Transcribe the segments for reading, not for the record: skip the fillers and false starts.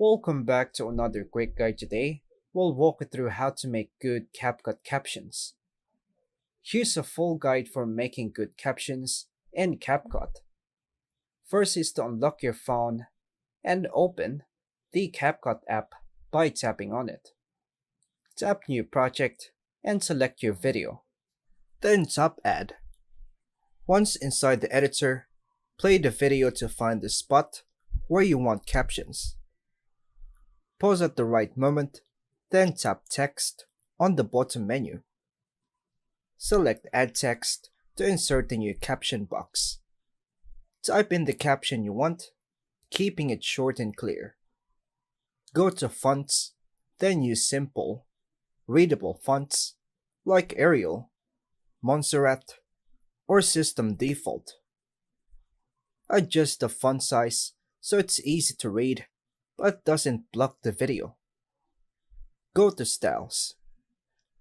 Welcome back to another quick guide today. We'll walk you through how to make good CapCut captions. Here's a full guide for making good captions in CapCut. First is to unlock your phone and open the CapCut app by tapping on it. Tap New Project and select your video. Then tap Add. Once inside the editor, play the video to find the spot where you want captions. Pause at the right moment, then tap Text on the bottom menu. Select Add Text to insert the new caption box. Type in the caption you want, keeping it short and clear. Go to Fonts, then use simple, readable fonts like Arial, Montserrat, or System Default. Adjust the font size so it's easy to read but doesn't block the video. Go to Styles,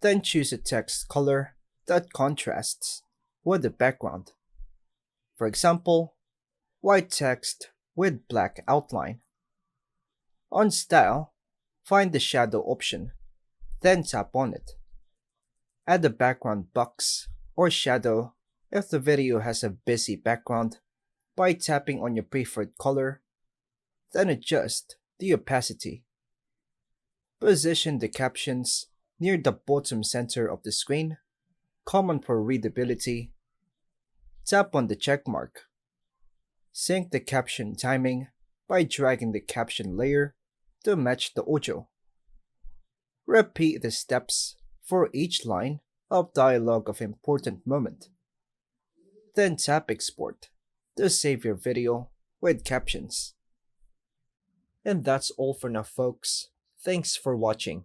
then choose a text color that contrasts with the background. For example, white text with black outline. On Style, find the shadow option, then tap on it. Add a background box or shadow if the video has a busy background by tapping on your preferred color, then adjust the opacity. Position the captions near the bottom center of the screen, common for readability. Tap on the check mark. Sync the caption timing by dragging the caption layer to match the audio. Repeat the steps for each line of dialogue of important moment. Then tap Export to save your video with captions. And that's all for now, folks. Thanks for watching.